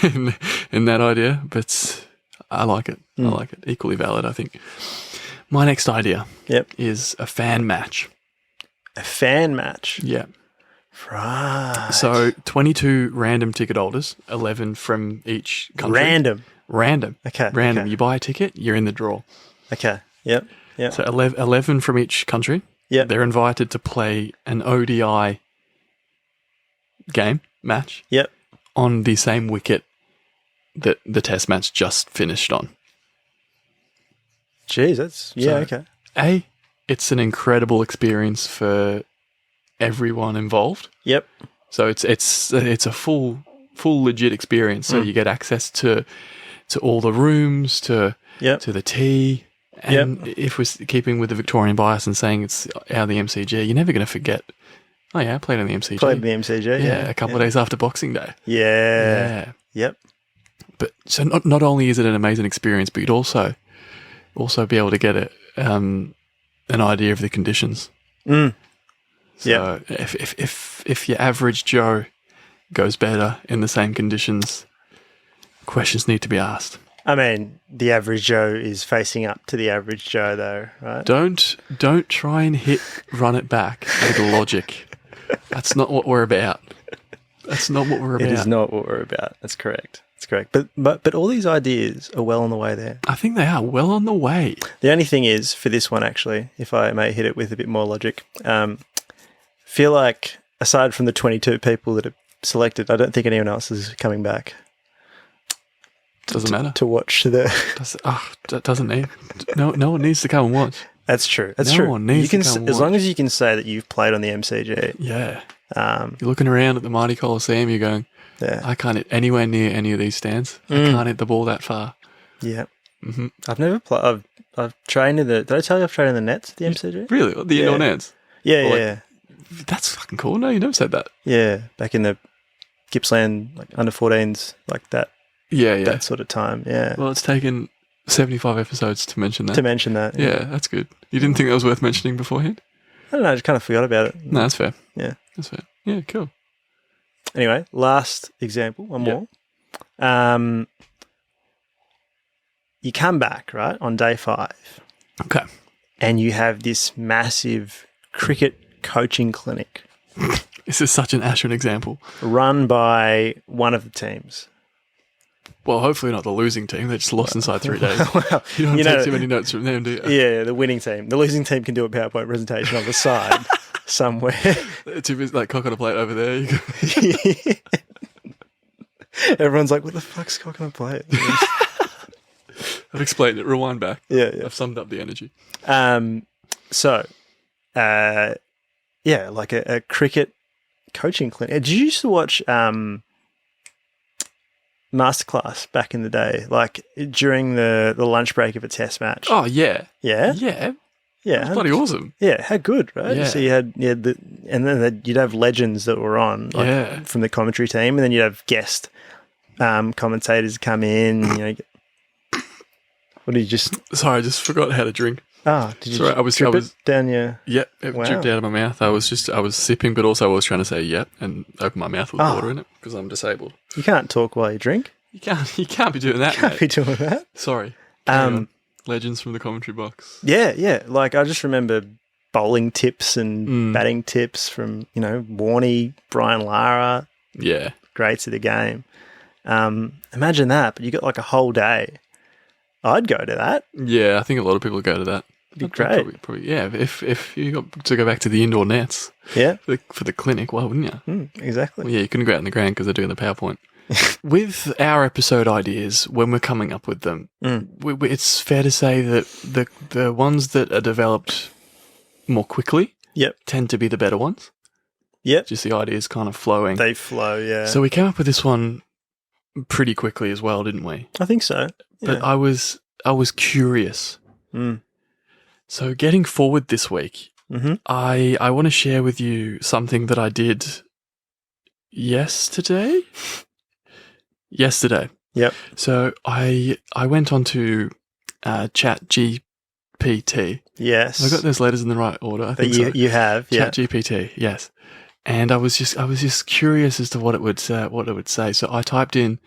A: in that idea, but I like it. I like it. Equally valid, I think. My next idea is a fan match.
B: A fan match?
A: Yeah.
B: Right.
A: So 22 random ticket holders, 11 from each country. Random.
B: Okay.
A: Random.
B: Okay.
A: You buy a ticket, you're in the draw.
B: Okay. Yep.
A: So 11 from each country.
B: Yep.
A: They're invited to play an ODI match.
B: Yep.
A: On the same wicket that the test match just finished on.
B: Jeez, that's okay.
A: It's an incredible experience for everyone involved.
B: Yep.
A: So it's a full legit experience. So you get access to all the rooms, to the tea. And if we're keeping with the Victorian bias and saying it's out of the MCG, you're never going to forget. Oh yeah, I played on the MCG.
B: Played the MCG,
A: a couple of days after Boxing Day.
B: Yeah. Yep.
A: But so not only is it an amazing experience, but you'd also be able to get an idea of the conditions. So if your average Joe goes better in the same conditions, questions need to be asked.
B: I mean, the average Joe is facing up to the average Joe, though, right?
A: Don't try and run it back with logic. That's not what we're about. It is not what we're about. That's correct. But all these ideas are well on the way there. I think they are well on the way.
B: The only thing is, for this one, actually, if I may hit it with a bit more logic, feel like aside from the 22 people that are selected, I don't think anyone else is coming back.
A: Doesn't matter
B: to watch the.
A: Doesn't need. No one needs to come and watch.
B: That's true. No
A: one needs to come and watch.
B: As long as you can say that you've played on the MCG.
A: Yeah. You're looking around at the mighty Coliseum. You're going.
B: Yeah.
A: I can't hit anywhere near any of these stands. I can't hit the ball that far.
B: Yeah. Mm-hmm. I've never played. I've trained in the. Did I tell you I've trained in the nets at the MCG?
A: Really? The indoor nets?
B: Yeah.
A: That's fucking cool. No, you never said that.
B: Yeah, back in the Gippsland under 14s, like that.
A: Yeah.
B: That sort of time. Yeah.
A: Well, it's taken 75 episodes to mention that.
B: to mention that.
A: Yeah, that's good. You didn't think that was worth mentioning beforehand?
B: I don't know. I just kind of forgot about it.
A: No, that's fair.
B: Yeah.
A: That's fair. Yeah, cool.
B: Anyway, last example, one
A: Yep.
B: more. You come back, right, on day 5,
A: Okay.
B: and you have this massive cricket coaching clinic
A: This is such an Ashwin example.
B: run by one of the teams.
A: Well, hopefully not the losing team. They just lost inside 3 days.
B: Well,
A: You don't
B: you
A: take
B: know-
A: too many notes from them, do you?
B: Yeah, the winning team. The losing team can do a PowerPoint presentation on the side somewhere.
A: Too busy, like cock on a plate over there. You go,
B: Everyone's like, what the fuck's cock on a plate?
A: I've explained it. Rewind back.
B: Yeah.
A: I've summed up the energy.
B: Like a cricket coaching clinic. Did you used to watch Masterclass back in the day, like during the lunch break of a test match?
A: Oh, yeah.
B: Yeah?
A: Yeah.
B: Yeah.
A: That's bloody awesome.
B: Yeah, how good, right?
A: Yeah.
B: So you had and then you'd have legends that were on, like,
A: Yeah.
B: from the commentary team, and then you'd have guest commentators come in. What did you just?
A: Sorry, I just forgot how to drink.
B: Did you?
A: Sorry, I was
B: drip it down your?
A: Yep, it
B: Wow.
A: dripped out of my mouth. I was sipping, but also I was trying to say yep and open my mouth with water in it because I'm disabled.
B: You can't talk while you drink.
A: You can't be doing that,
B: Can't
A: mate.
B: be doing that.
A: Sorry. Carry on. Legends from the commentary box.
B: Yeah. Like, I just remember bowling tips and batting tips from, Warney, Brian Lara,
A: Yeah.
B: greats of the game. Imagine that, but you got like a whole day. I'd go to that.
A: Yeah, I think a lot of people go to that.
B: Be
A: I'd
B: great.
A: Probably, yeah, if you got to go back to the indoor nets
B: Yeah,
A: for the clinic, why wouldn't you?
B: exactly.
A: Well, yeah, you couldn't go out in the ground because they're doing the PowerPoint. With our episode ideas, when we're coming up with them, it's fair to say that the ones that are developed more quickly
B: Yep.
A: tend to be the better ones.
B: Yep.
A: Just the ideas kind of flowing.
B: They flow, yeah.
A: So we came up with this one pretty quickly as well, didn't we?
B: I think so.
A: But
B: Yeah.
A: I was curious. So getting forward this week, I want to share with you something that I did yesterday.
B: Yep.
A: So I went on to Chat GPT.
B: Yes.
A: Have I got those letters in the right order? I think so.
B: You have, yeah.
A: Chat GPT, yes. And I was just curious as to what it would say. So I typed in,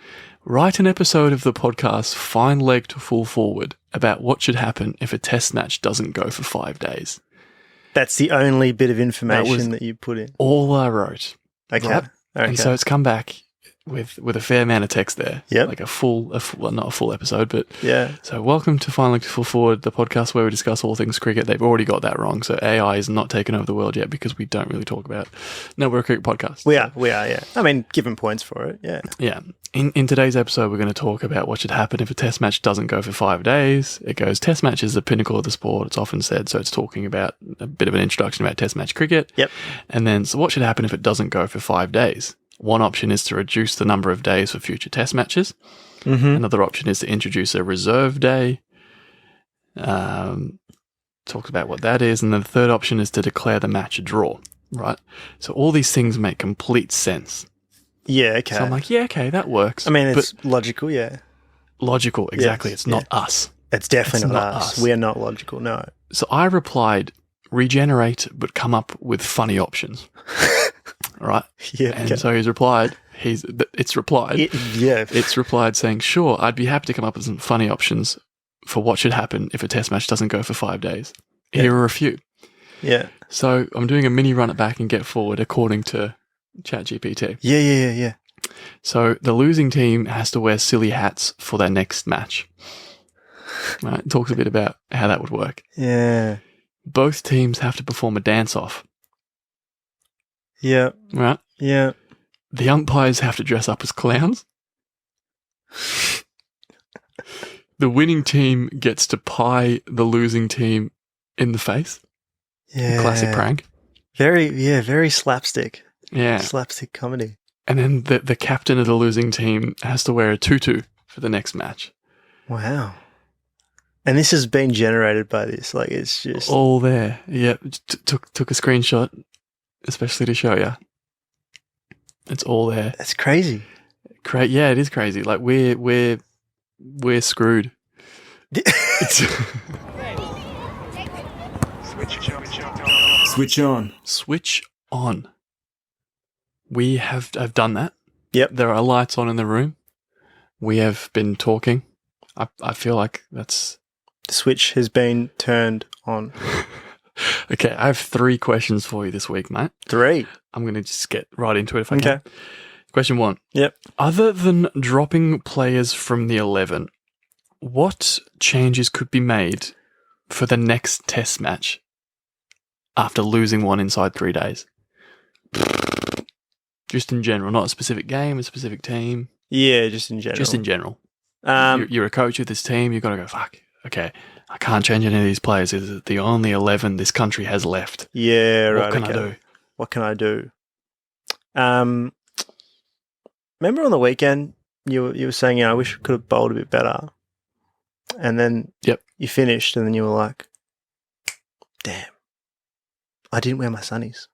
A: write an episode of the podcast Fine Leg to Full Forward about what should happen if a test match doesn't go for 5 days.
B: That's the only bit of
A: was
B: information that you put in.
A: All I wrote.
B: Okay.
A: Right?
B: Okay.
A: And so it's come back with a fair amount of text there.
B: Yep.
A: Like well, not a full episode, but
B: yeah.
A: so welcome to Fine Leg to Full Forward, the podcast where we discuss all things cricket. They've already got that wrong. So AI is not taken over the world yet because we don't really talk about. No, we're a cricket podcast.
B: We are, yeah. I mean, given points for it, yeah.
A: Yeah. In today's episode, we're going to talk about what should happen if a test match doesn't go for 5 days. It goes, test match is the pinnacle of the sport. It's often said. So it's talking about a bit of an introduction about test match cricket.
B: Yep.
A: And then, so what should happen if it doesn't go for 5 days? One option is to reduce the number of days for future test matches. Another option is to introduce a reserve day. Talks about what that is. And then the third option is to declare the match a draw, right? So all these things make complete sense.
B: Yeah, okay.
A: So I'm like, yeah, okay, that works.
B: I mean,
A: But
B: it's logical, yeah.
A: logical, exactly.
B: Yes,
A: It's not us.
B: It's definitely
A: It's
B: not
A: not
B: us.
A: us.
B: We are not logical, no.
A: So I replied, regenerate, but come up with funny options. Right?
B: Yeah,
A: And
B: okay.
A: so it's replied It's replied saying, sure, I'd be happy to come up with some funny options for what should happen if a test match doesn't go for 5 days. Here are a few.
B: Yeah.
A: So I'm doing a mini run it back and get forward according to ChatGPT.
B: Yeah.
A: So the losing team has to wear silly hats for their next match. Right? It talks a bit about how that would work.
B: Yeah.
A: Both teams have to perform a dance-off.
B: Yeah.
A: Right?
B: Yeah.
A: The umpires have to dress up as clowns. The winning team gets to pie the losing team in the face.
B: Yeah.
A: Classic prank.
B: Very slapstick.
A: Yeah.
B: Slapstick comedy.
A: And then the captain of the losing team has to wear a tutu for the next match.
B: Wow. And this has been generated by this. Like, it's just...
A: All there. Yeah. Took a screenshot, especially to show you. It's all there.
B: That's crazy.
A: Yeah, it is crazy. Like we're screwed.
B: Switch on.
A: Switch on. We have done that.
B: Yep.
A: There are lights on in the room. We have been talking. I feel like that's...
B: The switch has been turned on.
A: Okay, I have 3 questions for you this week, mate.
B: 3.
A: I'm going to just get right into it if I can.
B: Okay.
A: Question 1.
B: Yep.
A: Other than dropping players from the 11, what changes could be made for the next test match after losing one inside 3 days? Just in general, not a specific game, a specific team.
B: Yeah, just in general.
A: Just in general.
B: Um,
A: You're a coach of this team, you've got to go, fuck, okay, I can't change any of these players. It's the only 11 this country has left.
B: Yeah, right.
A: What can I do?
B: What can I do? Remember on the weekend you were saying, I wish we could have bowled a bit better. And then you finished and then you were like, damn, I didn't wear my sunnies.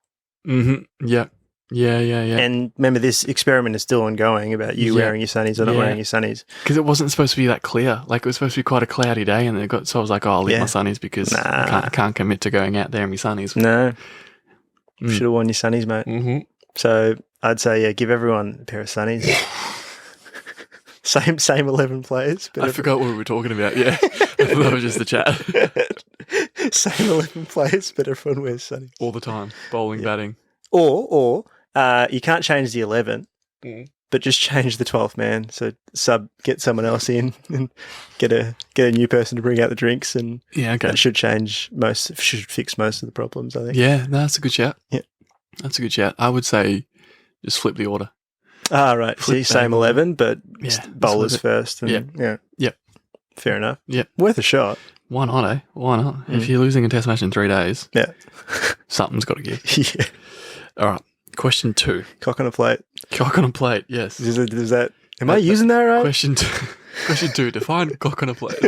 A: Mm-hmm. Yep. Yeah.
B: And remember, this experiment is still ongoing about you wearing your sunnies or not wearing your sunnies.
A: Because it wasn't supposed to be that clear. Like, it was supposed to be quite a cloudy day, and so I was like, oh, I'll leave my sunnies because I can't commit to going out there in my sunnies.
B: No. Should have worn your sunnies, mate.
A: Mm-hmm.
B: So I'd say, give everyone a pair of sunnies. Same 11 players.
A: I forgot what we were talking about, yeah. I thought that was just the chat.
B: Same 11 players, but everyone wears sunnies.
A: All the time. Bowling, batting.
B: Or you can't change the 11, but just change the 12th man. So get someone else in and get a new person to bring out the drinks, and that should fix most of the problems, I think.
A: Yeah, no, that's a good shout.
B: Yeah.
A: That's a good shout. I would say just flip the order.
B: Ah, right. See, same 11, but bowlers first. And,
A: Yep.
B: Fair enough.
A: Yep.
B: Worth a shot.
A: Why not, eh? Why not? If you're losing a test match in 3 days, something's got to give.
B: Yeah.
A: All right. Question 2.
B: Cock on a plate.
A: Cock on a plate, yes.
B: Is that am I using that right?
A: Question 2. Define cock on a plate.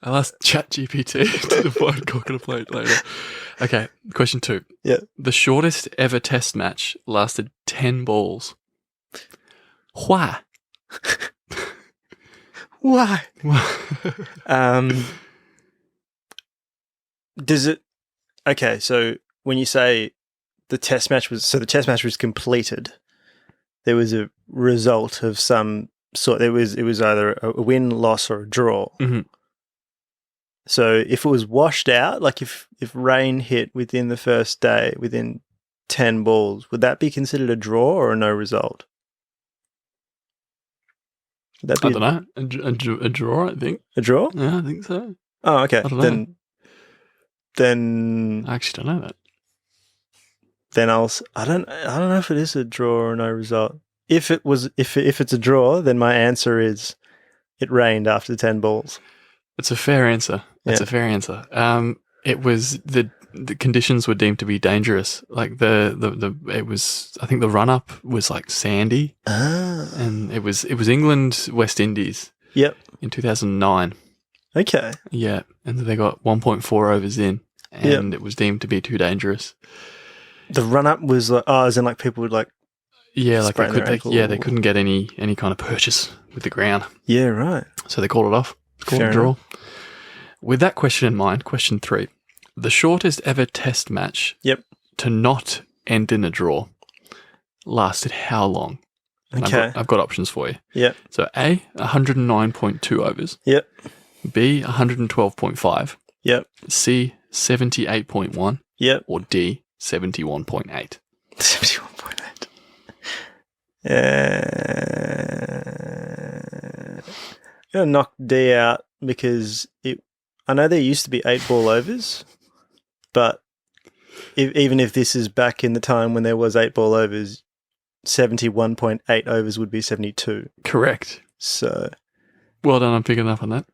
A: I'll ask ChatGPT to define cock on a plate later. Okay, question 2.
B: Yeah.
A: The shortest ever test match lasted 10 balls. Why?
B: Why? Does it... Okay, so when you say the test match was completed, there was a result of some sort. It was either a win, loss, or a draw.
A: Mm-hmm.
B: So if it was washed out, like if rain hit within the first day, within 10 balls, would that be considered a draw or a no result? Would that be
A: I don't know. A draw, I think.
B: A draw?
A: Yeah, I think so.
B: Oh, okay.
A: I don't know.
B: Then
A: I actually don't know that.
B: Then I don't know if it is a draw or no result. If it's a draw, then my answer is it rained after 10 balls.
A: It's a fair answer. That's a fair answer. It was the conditions were deemed to be dangerous. Like it was, I think the run up was like sandy. And it was England West Indies.
B: Yep.
A: In 2009.
B: Okay.
A: Yeah, and they got 1.4 overs in, and it was deemed to be too dangerous.
B: The run up was like, as in like people would like.
A: Yeah, like they couldn't get any kind of purchase with the ground.
B: Yeah, right.
A: So they called it off. Called a draw. With that question in mind, question 3. The shortest ever test match to not end in a draw lasted how long? And
B: okay.
A: I've got options for you.
B: Yep.
A: So A, 109.2 overs.
B: Yep.
A: B, 112.5.
B: Yep.
A: C, 78.1.
B: Yep.
A: Or D, 71.8.
B: 71.8. I'm going to knock D out because I know there used to be 8 ball overs, but even if this is back in the time when there was 8 ball overs, 71.8 overs would be 72.
A: Correct.
B: So,
A: well done on picking up on that.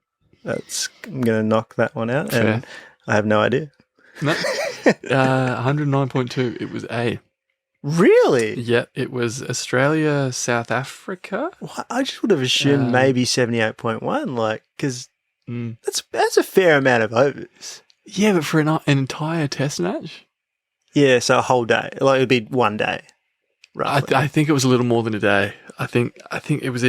B: I'm going to knock that one out.
A: Fair.
B: And I have no idea.
A: No. 109.2. It was A.
B: Really?
A: Yeah, it was Australia, South Africa.
B: Well, I just would have assumed maybe 78.1, like, because that's a fair amount of overs.
A: Yeah, but for an entire test match?
B: Yeah, so a whole day. Like, it would be one day. roughly?
A: I think it was a little more than a day. I think it was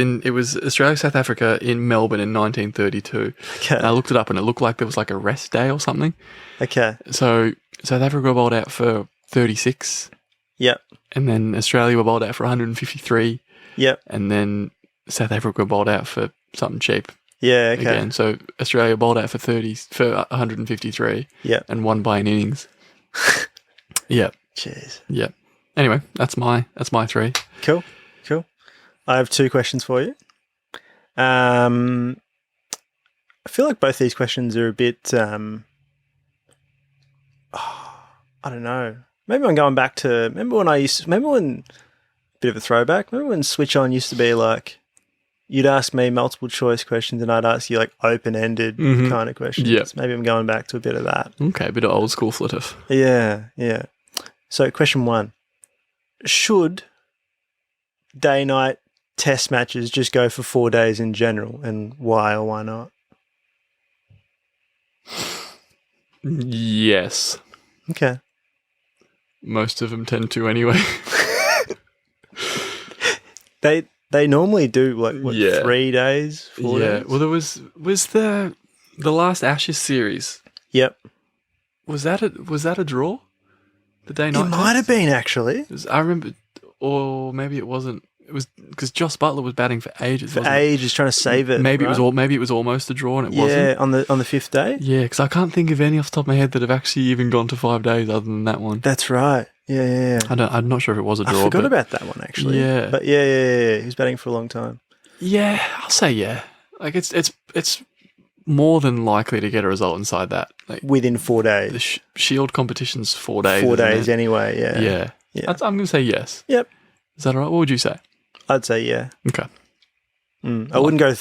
A: Australia South Africa in Melbourne in 1932.
B: Okay.
A: And I looked it up and it looked like there was like a rest day or something.
B: Okay.
A: So South Africa were bowled out for 36,
B: Yep.
A: and then Australia were bowled out for 153,
B: Yep.
A: and then South Africa were bowled out for something cheap
B: Yeah. Okay.
A: again. So Australia bowled out for 153,
B: Yep.
A: and won by an innings. Yep.
B: Jeez.
A: Yep. Anyway, that's my three.
B: Cool. Cool. I have 2 questions for you. I feel like both these questions are a bit. I don't know. Maybe I'm going back to remember when bit of a throwback. Remember when Switch On used to be like, you'd ask me multiple choice questions and I'd ask you like open-ended kind of questions.
A: Yep.
B: Maybe I'm going back to a bit of that.
A: Okay, a bit of old school flitter.
B: Yeah, yeah. So question 1. Should day-night test matches just go for 4 days in general, and why or why not?
A: Yes.
B: Okay.
A: Most of them tend to anyway.
B: They normally do like what,
A: Yeah.
B: 3 days, 4 days?
A: Well, there was the last Ashes series.
B: Yep.
A: Was that a draw? The day night.
B: It might have been actually.
A: I remember, or maybe it wasn't. It was because Joss Butler was batting for ages.
B: For
A: wasn't it?
B: ages trying to save it.
A: Maybe
B: right?
A: it was almost a draw and it
B: Yeah,
A: wasn't.
B: on the 5th day.
A: Yeah, because I can't think of any off the top of my head that have actually even gone to 5 days other than that one.
B: That's right. Yeah.
A: I'm not sure if it was a draw.
B: I forgot
A: but
B: about that one actually.
A: Yeah.
B: But yeah. He was batting for a long time.
A: Yeah, I'll say yeah. Like it's more than likely to get a result inside that. Like
B: Within 4 days.
A: the Shield competition's 4 days.
B: 4
A: isn't
B: days
A: it?
B: anyway, yeah.
A: Yeah. I'm going to say yes.
B: Yep.
A: Is that all right? What would you say?
B: I'd say yeah.
A: Okay.
B: I wouldn't go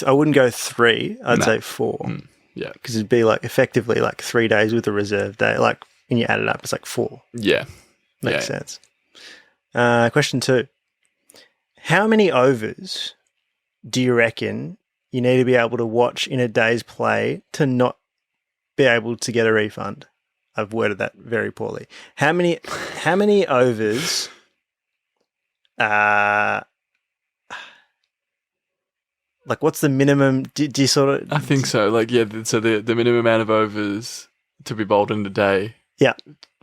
B: 3. I'd
A: No.
B: say 4.
A: Yeah.
B: Because it'd be like effectively like 3 days with a reserve day. Like when you add it up, it's like 4.
A: Yeah.
B: Makes sense. Question 2. How many overs do you reckon you need to be able to watch in a day's play to not be able to get a refund? I've worded that very poorly. How many overs like what's the minimum? Do you sort of?
A: I think so. Like, yeah, so the minimum amount of overs to be bowled in a day.
B: Yeah.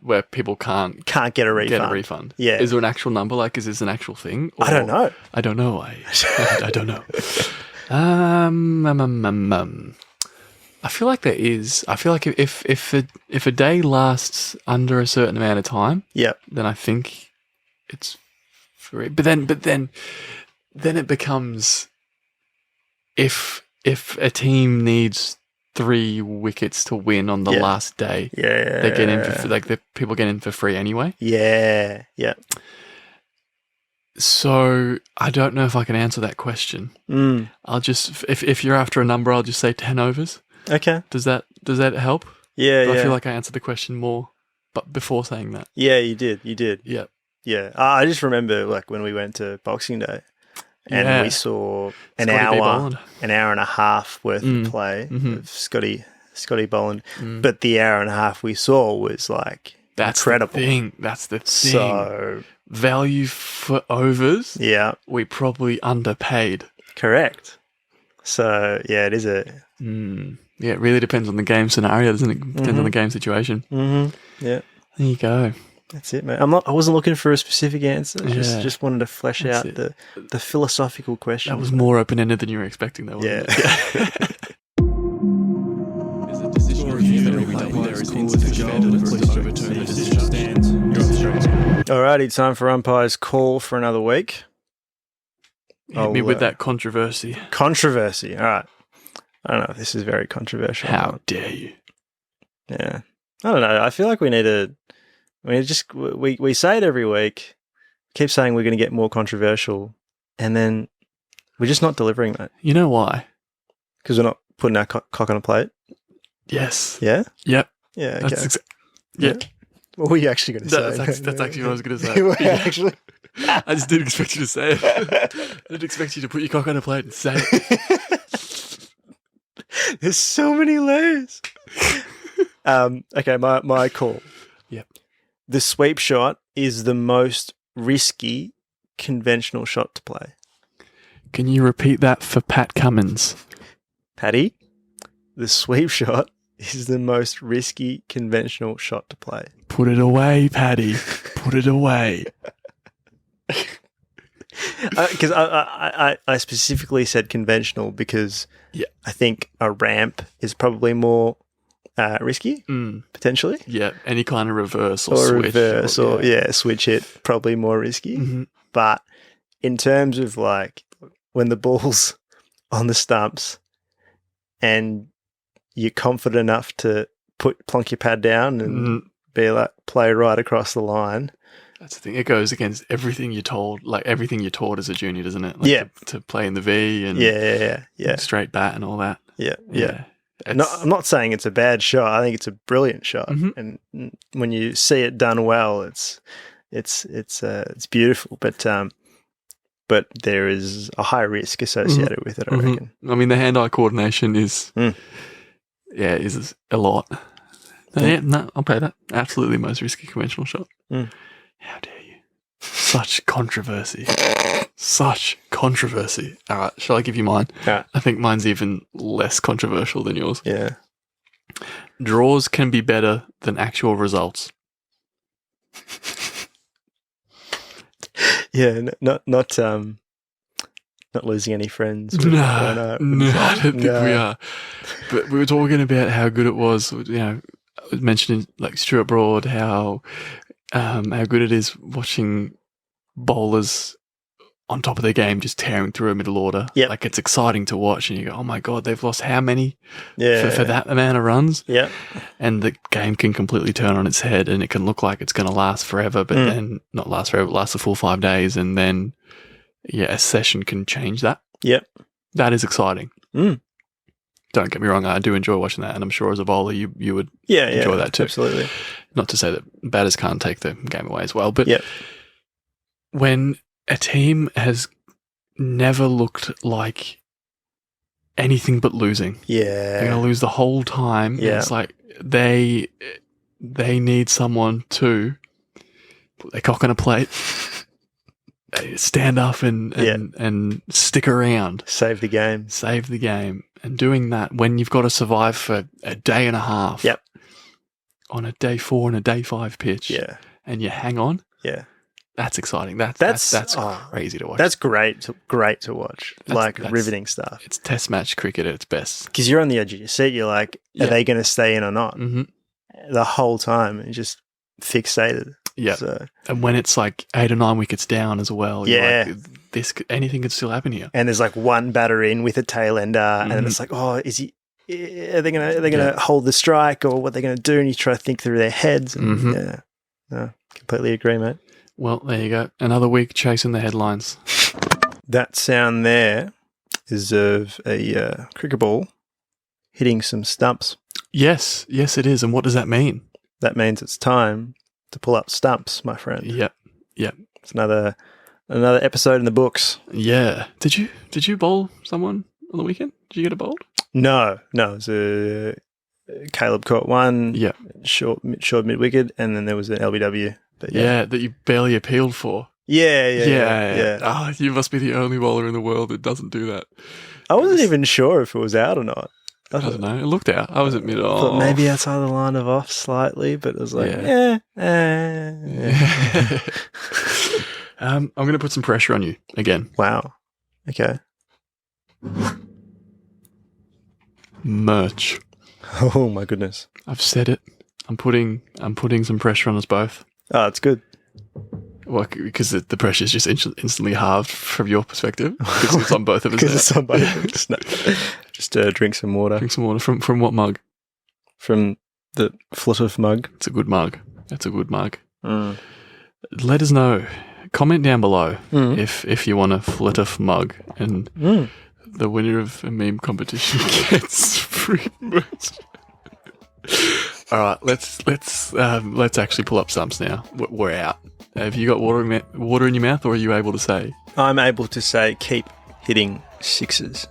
A: Where people can't
B: get a refund. Yeah.
A: Is there an actual number? Like, is this an actual thing?
B: I don't know.
A: I don't know. I don't know. I feel like there is. I feel like if a day lasts under a certain amount of time,
B: Yeah.
A: then I think it's free. But then it becomes if a team needs 3 wickets to win on the
B: Yeah.
A: last day,
B: Yeah.
A: they get in for the people get in for free anyway.
B: Yeah. Yeah.
A: So I don't know if I can answer that question. I'll just if you're after a number, I'll just say 10 overs.
B: Okay.
A: Does that help?
B: Yeah.
A: But
B: yeah.
A: I feel like I answered the question more, but before saying that.
B: Yeah, you did.
A: Yeah.
B: Yeah. I just remember like when we went to Boxing Day and
A: Yeah.
B: we saw an
A: Scotty B.
B: hour
A: Boland.
B: and a half worth of play of Scotty Boland. But the hour and a half we saw was like incredible.
A: That's the thing.
B: So
A: value for overs,
B: yeah,
A: we probably underpaid.
B: correct. So yeah, it is a
A: Yeah, it really depends on the game scenario, doesn't it? Depends on the game situation.
B: yeah.
A: There you go.
B: That's it, mate. I wasn't looking for a specific answer.
A: Yeah.
B: Just wanted to flesh
A: That's
B: out the philosophical question.
A: That was more open ended than you were expecting, though, wasn't it?
B: Yeah.
A: Is a decision
B: Alrighty, time for Umpire's call for another week.
A: Hit me with that controversy.
B: Controversy. All right. I don't know if this is very controversial.
A: How dare you?
B: Yeah. I don't know. I feel like we need to. We say it every week. Keep saying we're going to get more controversial, and then we're just not delivering that
A: You know why?
B: because we're not putting our cock on a plate.
A: Yes.
B: Yeah.
A: Yep.
B: Yeah. Okay.
A: That's yeah.
B: What were you actually going to say?
A: That's actually what I was going to say.
B: You were
A: Yeah.
B: actually.
A: I just didn't expect you to say it. I didn't expect you to put your cock on a plate and say it.
B: There's so many layers. Okay, my call.
A: Yep.
B: The sweep shot is the most risky conventional shot to play.
A: Can you repeat that for Pat Cummins?
B: Paddy, the sweep shot is the most risky conventional shot to play.
A: Put it away, Paddy. Put it away.
B: Because I specifically said conventional because I think a ramp is probably more risky, potentially.
A: Yeah, any kind of reverse or switch.
B: Reverse or switch hit, probably more risky.
A: Mm-hmm.
B: But in terms of like when the ball's on the stumps and you're confident enough to plonk your pad down and be like, play right across the line.
A: That's the thing. It goes against everything you're told, like everything you're taught as a junior, doesn't it? Like to play in the V and straight bat and all that.
B: Yeah. No, I'm not saying it's a bad shot. I think it's a brilliant shot.
A: Mm-hmm.
B: And when you see it done well, it's beautiful. But there is a high risk associated with it, I reckon.
A: I mean, the hand-eye coordination is is a lot. No, I'll pay that. Absolutely most risky conventional shot. How dare you? Such controversy. Such controversy. All right, shall I give you mine?
B: Yeah.
A: I think mine's even less controversial than yours.
B: Yeah.
A: Draws can be better than actual results.
B: Yeah, not losing any friends.
A: No, I don't think we are. But we were talking about how good it was. You know, I was mentioning like Stuart Broad, how good it is watching bowlers on top of their game just tearing through a middle order.
B: Yep.
A: Like it's exciting to watch, and you go, "Oh my god, they've lost how many for that amount of runs?"
B: Yeah,
A: and the game can completely turn on its head, and it can look like it's going to last forever, but then not last forever, last a full 5 days, and then a session can change that.
B: Yep,
A: that is exciting. Don't get me wrong, I do enjoy watching that, and I'm sure as a bowler you would enjoy that too.
B: Absolutely.
A: Not to say that batters can't take the game away as well, but when a team has never looked like anything but losing, they're going to lose the whole time. Yeah. It's like they need someone to put their cock on a plate, stand up and stick around.
B: Save the game.
A: And doing that when you've got to survive for a day and a half.
B: Yep.
A: On a day 4 and a day 5 pitch.
B: Yeah.
A: And you hang on.
B: Yeah.
A: That's exciting. That's crazy to watch.
B: That's great to watch. That's riveting stuff.
A: It's test match cricket at its best.
B: Because you're on the edge of your seat. You're like, are they going to stay in or not?
A: Mm-hmm.
B: The whole time. And just fixated.
A: Yeah.
B: So.
A: And when it's like 8 or 9 wickets down as well.
B: Yeah.
A: You're like, anything could still happen here.
B: And there's like one batter in with a tail ender. And it's like, is he... Are they gonna hold the strike, or what they're gonna do? And you try to think through their heads. And completely agree, mate.
A: Well, there you go. Another week chasing the headlines.
B: That sound there is of a cricket ball hitting some stumps.
A: Yes, it is. And what does that mean?
B: That means it's time to pull up stumps, my friend.
A: Yep.
B: It's another episode in the books.
A: Yeah. Did you bowl someone on the weekend? Did you get a bowled?
B: No. It was Caleb caught one.
A: Yeah.
B: Short mid wicket, and then there was an LBW. But
A: that you barely appealed for.
B: Yeah.
A: Oh, you must be the only bowler in the world that doesn't do that.
B: I wasn't even sure if it was out or not.
A: I don't know. It looked out. I was at mid.
B: Thought maybe outside the line of off slightly, but it was like,
A: I'm going to put some pressure on you again.
B: Wow. Okay.
A: Merch.
B: Oh my goodness.
A: I've said it. I'm putting some pressure on us both.
B: Oh, it's good.
A: Well, because the pressure is just instantly halved from your perspective. Because it's on both of us.
B: Because it's on both of us. No. Just drink some water.
A: Drink some water. From what mug?
B: From the Footy mug.
A: It's a good mug. That's a good mug. Let us know. Comment down below if you want a Footy mug, and the winner of a meme competition gets free merch. All right, let's actually pull up stumps now. We're out. Have you got water in your mouth, or are you able to say?
B: I'm able to say keep hitting sixes.